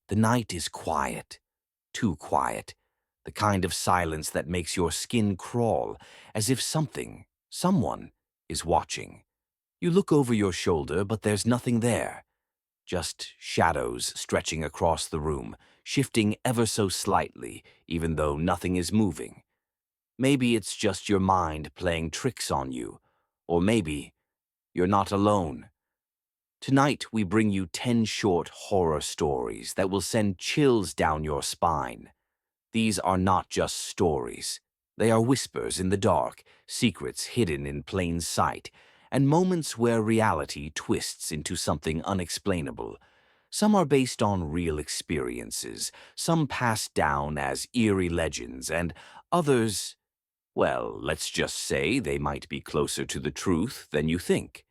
The night is quiet, too quiet, the kind of silence that makes your skin crawl, as if someone, is watching. You look over your shoulder, but there's nothing there. Just shadows stretching across the room, shifting ever so slightly, even though nothing is moving. Maybe it's just your mind playing tricks on you, or maybe you're not alone. Tonight, we bring you 10 short horror stories that will send chills down your spine. These are not just stories. They are whispers in the dark, secrets hidden in plain sight, and moments where reality twists into something unexplainable. Some are based on real experiences, some passed down as eerie legends, and others, well, let's just say they might be closer to the truth than you think.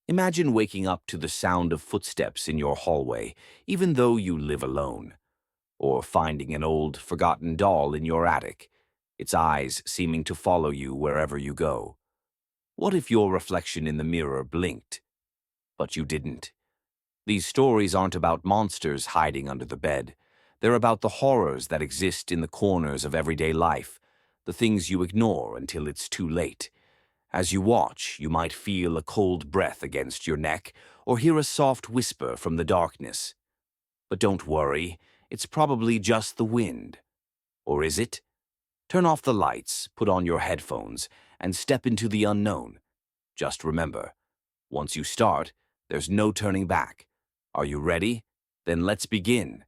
Imagine waking up to the sound of footsteps in your hallway, even though you live alone. Or finding an old, forgotten doll in your attic, its eyes seeming to follow you wherever you go. What if your reflection in the mirror blinked, but you didn't? These stories aren't about monsters hiding under the bed. They're about the horrors that exist in the corners of everyday life, the things you ignore until it's too late. As you watch, you might feel a cold breath against your neck or hear a soft whisper from the darkness. But don't worry, it's probably just the wind. Or is it? Turn off the lights, put on your headphones, and step into the unknown. Just remember, once you start, there's no turning back. Are you ready? Then let's begin.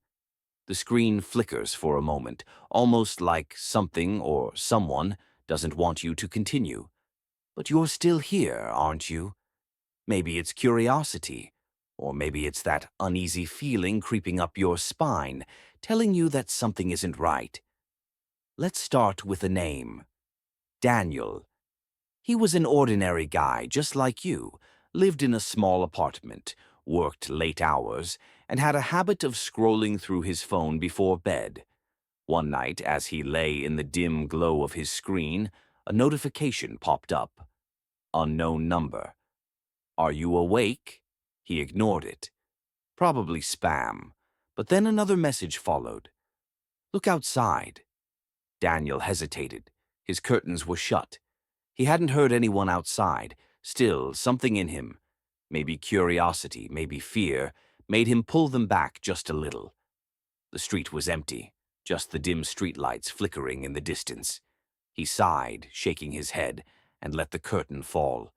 The screen flickers for a moment, almost like something or someone doesn't want you to continue. But you're still here, aren't you? Maybe it's curiosity, or maybe it's that uneasy feeling creeping up your spine, telling you that something isn't right. Let's start with a name. Daniel. He was an ordinary guy, just like you, lived in a small apartment, worked late hours, and had a habit of scrolling through his phone before bed. One night, as he lay in the dim glow of his screen, a notification popped up. Unknown number. Are you awake? He ignored it. Probably spam. But then another message followed. Look outside. Daniel hesitated. His curtains were shut. He hadn't heard anyone outside. Still, something in him, maybe curiosity, maybe fear, made him pull them back just a little. The street was empty, just the dim streetlights flickering in the distance. He sighed, shaking his head, and let the curtain fall.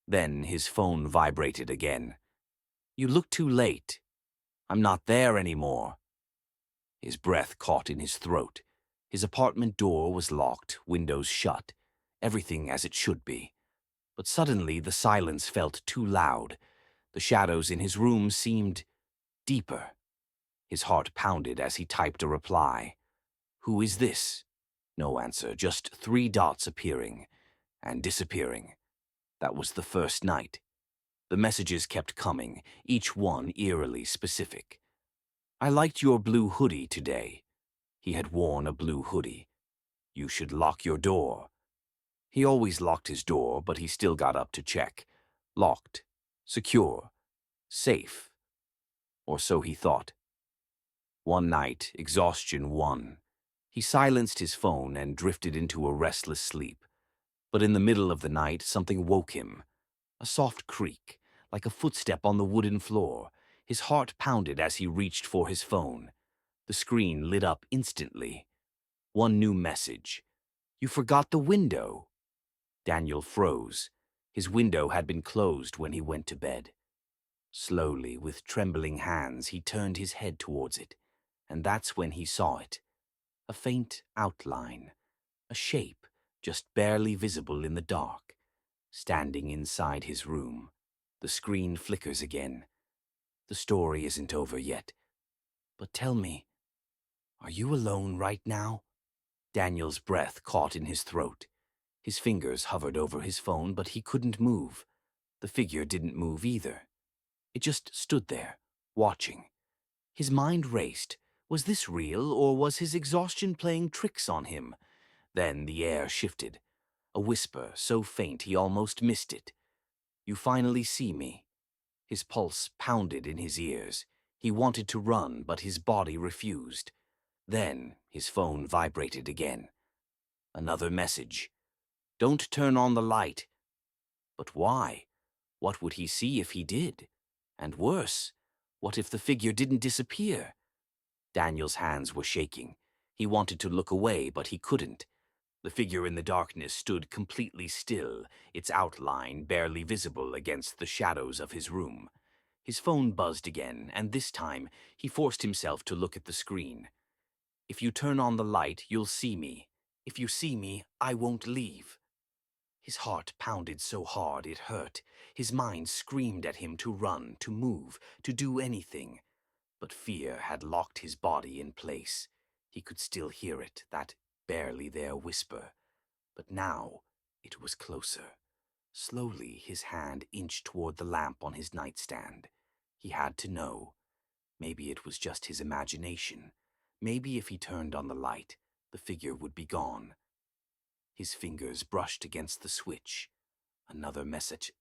Then his phone vibrated again. You look too late. I'm not there anymore. His breath caught in his throat. His apartment door was locked, windows shut, everything as it should be. But suddenly the silence felt too loud. The shadows in his room seemed deeper. His heart pounded as he typed a reply. Who is this? No answer, just 3 dots appearing and disappearing. That was the first night. The messages kept coming, each one eerily specific. I liked your blue hoodie today. He had worn a blue hoodie. You should lock your door. He always locked his door, but he still got up to check. Locked. Secure. Safe. Or so he thought. One night, exhaustion won. He silenced his phone and drifted into a restless sleep. But in the middle of the night, something woke him. A soft creak, like a footstep on the wooden floor. His heart pounded as he reached for his phone. The screen lit up instantly. One new message. You forgot the window. Daniel froze. His window had been closed when he went to bed. Slowly, with trembling hands, he turned his head towards it, and that's when he saw it. A faint outline, a shape just barely visible in the dark, standing inside his room. The screen flickers again. The story isn't over yet. But tell me, are you alone right now? Daniel's breath caught in his throat. His fingers hovered over his phone, but he couldn't move. The figure didn't move either. It just stood there, watching. His mind raced. Was this real, or was his exhaustion playing tricks on him? Then the air shifted. A whisper so faint he almost missed it. You finally see me. His pulse pounded in his ears. He wanted to run, but his body refused. Then his phone vibrated again. Another message. Don't turn on the light. But why? What would he see if he did? And worse, what if the figure didn't disappear? Daniel's hands were shaking. He wanted to look away, but he couldn't. The figure in the darkness stood completely still, its outline barely visible against the shadows of his room. His phone buzzed again, and this time he forced himself to look at the screen. If you turn on the light, you'll see me. If you see me, I won't leave. His heart pounded so hard it hurt. His mind screamed at him to run, to move, to do anything. But fear had locked his body in place. He could still hear it, that barely there whisper. But now it was closer. Slowly his hand inched toward the lamp on his nightstand. He had to know. Maybe it was just his imagination. Maybe if he turned on the light, the figure would be gone. His fingers brushed against the switch. Another message.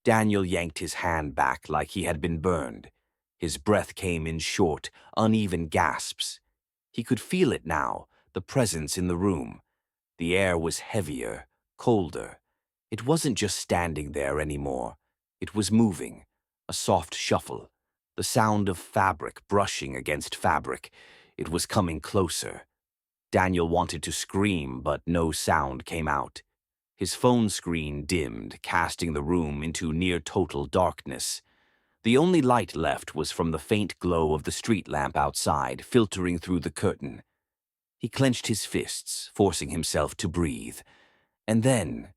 Daniel yanked his hand back like he had been burned. His breath came in short, uneven gasps. He could feel it now, the presence in the room. The air was heavier, colder. It wasn't just standing there anymore. It was moving, a soft shuffle, the sound of fabric brushing against fabric. It was coming closer. Daniel wanted to scream, but no sound came out. His phone screen dimmed, casting the room into near-total darkness. The only light left was from the faint glow of the street lamp outside, filtering through the curtain. He clenched his fists, forcing himself to breathe. And then,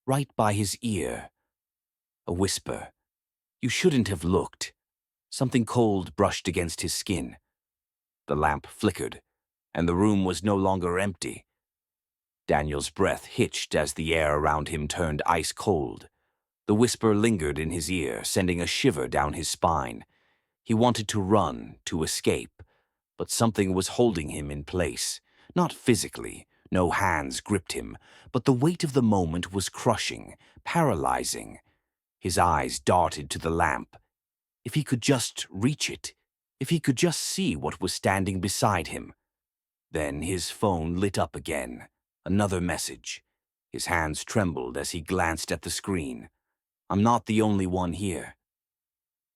right by his ear, a whisper. You shouldn't have looked. Something cold brushed against his skin. The lamp flickered, and the room was no longer empty. Daniel's breath hitched as the air around him turned ice cold. The whisper lingered in his ear, sending a shiver down his spine. He wanted to run, to escape, but something was holding him in place. Not physically, no hands gripped him, but the weight of the moment was crushing, paralyzing. His eyes darted to the lamp. If he could just reach it, if he could just see what was standing beside him. Then his phone lit up again. Another message. His hands trembled as he glanced at the screen. I'm not the only one here.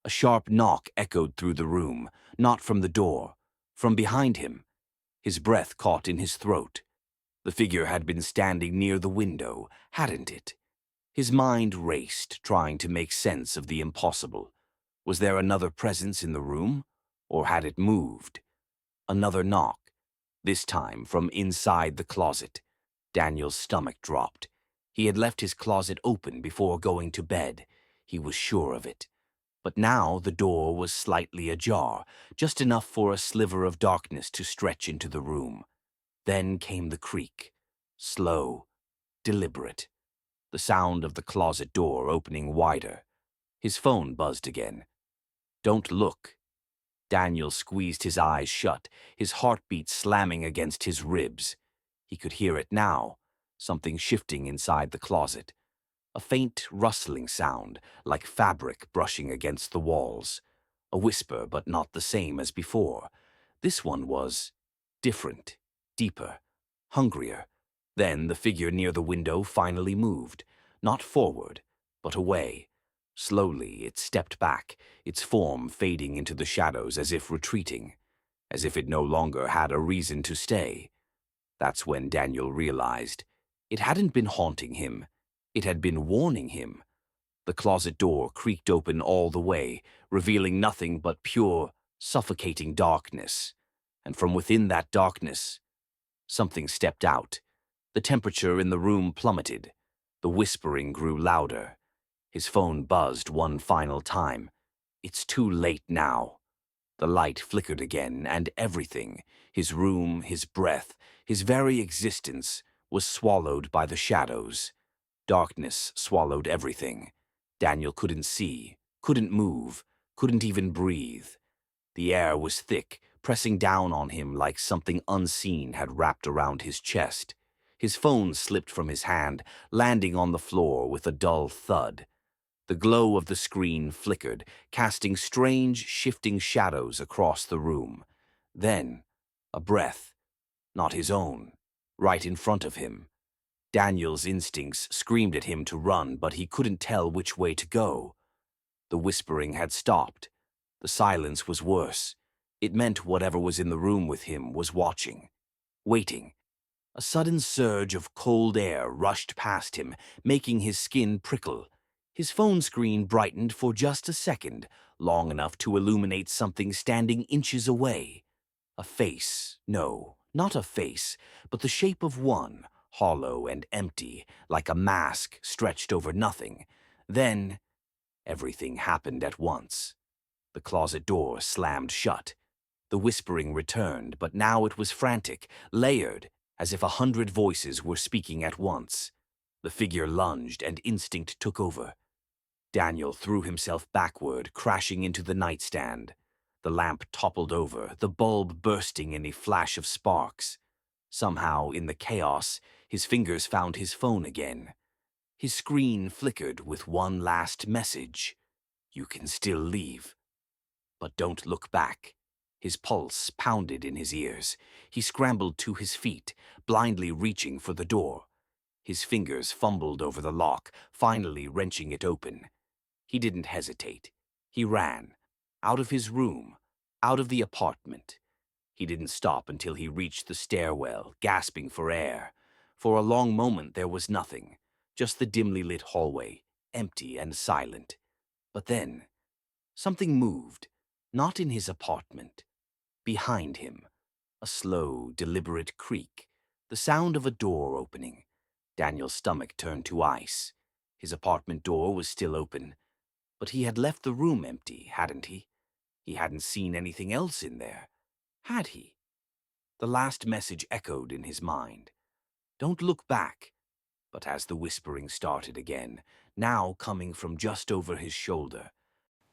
A sharp knock echoed through the room, not from the door, from behind him. His breath caught in his throat. The figure had been standing near the window, hadn't it? His mind raced, trying to make sense of the impossible. Was there another presence in the room, or had it moved? Another knock, this time from inside the closet. Daniel's stomach dropped. He had left his closet open before going to bed. He was sure of it. But now the door was slightly ajar, just enough for a sliver of darkness to stretch into the room. Then came the creak, slow, deliberate. The sound of the closet door opening wider. His phone buzzed again. Don't look. Daniel squeezed his eyes shut, his heartbeat slamming against his ribs. He could hear it now, something shifting inside the closet. A faint rustling sound, like fabric brushing against the walls. A whisper, but not the same as before. This one was different, deeper, hungrier. Then the figure near the window finally moved, not forward, but away. Slowly it stepped back, its form fading into the shadows as if retreating, as if it no longer had a reason to stay. That's when Daniel realized it hadn't been haunting him. It had been warning him. The closet door creaked open all the way, revealing nothing but pure, suffocating darkness. And from within that darkness, something stepped out. The temperature in the room plummeted. The whispering grew louder. His phone buzzed one final time. It's too late now. The light flickered again, and everything, his room, his breath, his very existence, was swallowed by the shadows. Darkness swallowed everything. Daniel couldn't see, couldn't move, couldn't even breathe. The air was thick, pressing down on him like something unseen had wrapped around his chest. His phone slipped from his hand, landing on the floor with a dull thud. The glow of the screen flickered, casting strange, shifting shadows across the room. Then, a breath, not his own, right in front of him. Daniel's instincts screamed at him to run, but he couldn't tell which way to go. The whispering had stopped. The silence was worse. It meant whatever was in the room with him was watching, waiting. A sudden surge of cold air rushed past him, making his skin prickle. His phone screen brightened for just a second, long enough to illuminate something standing inches away. A face, no, not a face, but the shape of one, hollow and empty, like a mask stretched over nothing. Then, everything happened at once. The closet door slammed shut. The whispering returned, but now it was frantic, layered, as if 100 voices were speaking at once. The figure lunged, and instinct took over. Daniel threw himself backward, crashing into the nightstand. The lamp toppled over, the bulb bursting in a flash of sparks. Somehow, in the chaos, his fingers found his phone again. His screen flickered with one last message. "You can still leave, but don't look back." His pulse pounded in his ears. He scrambled to his feet, blindly reaching for the door. His fingers fumbled over the lock, finally wrenching it open. He didn't hesitate. He ran. Out of his room. Out of the apartment. He didn't stop until he reached the stairwell, gasping for air. For a long moment there was nothing. Just the dimly lit hallway, empty and silent. But then, something moved. Not in his apartment. Behind him. A slow, deliberate creak. The sound of a door opening. Daniel's stomach turned to ice. His apartment door was still open. But he had left the room empty, hadn't he? He hadn't seen anything else in there. Had he? The last message echoed in his mind. Don't look back. But as the whispering started again, now coming from just over his shoulder.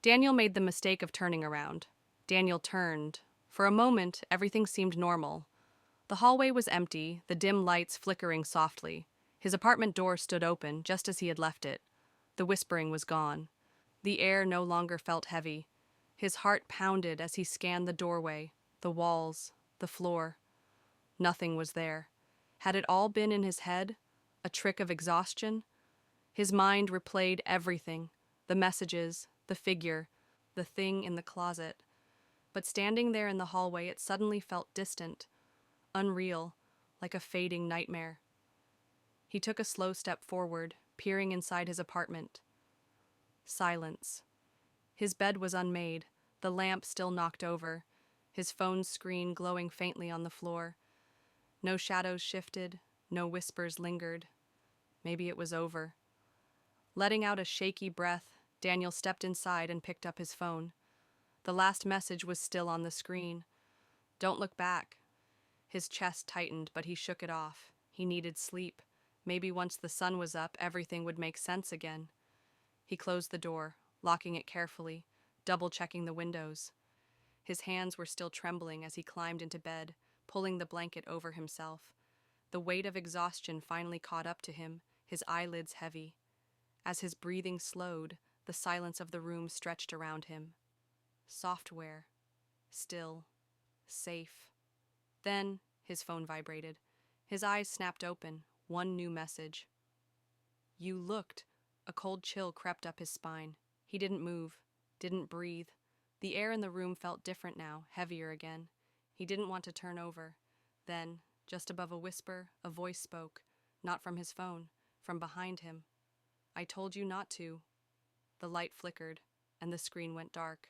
Daniel made the mistake of turning around. Daniel turned. For a moment, everything seemed normal. The hallway was empty, the dim lights flickering softly. His apartment door stood open, just as he had left it. The whispering was gone. The air no longer felt heavy. His heart pounded as he scanned the doorway, the walls, the floor. Nothing was there. Had it all been in his head? A trick of exhaustion? His mind replayed everything, the messages, the figure, the thing in the closet. But standing there in the hallway, it suddenly felt distant, unreal, like a fading nightmare. He took a slow step forward, peering inside his apartment. Silence. His bed was unmade, the lamp still knocked over, his phone screen glowing faintly on the floor. No shadows shifted, no whispers lingered. Maybe it was over. Letting out a shaky breath, Daniel stepped inside and picked up his phone. The last message was still on the screen. Don't look back. His chest tightened, but he shook it off. He needed sleep. Maybe once the sun was up, everything would make sense again. He closed the door, locking it carefully, double-checking the windows. His hands were still trembling as he climbed into bed, pulling the blanket over himself. The weight of exhaustion finally caught up to him, his eyelids heavy. As his breathing slowed, the silence of the room stretched around him. Software. Still. Safe. Then, his phone vibrated. His eyes snapped open. One new message. You looked. A cold chill crept up his spine. He didn't move. Didn't breathe. The air in the room felt different now, heavier again. He didn't want to turn over. Then, just above a whisper, a voice spoke. Not from his phone. From behind him. I told you not to. The light flickered, and the screen went dark.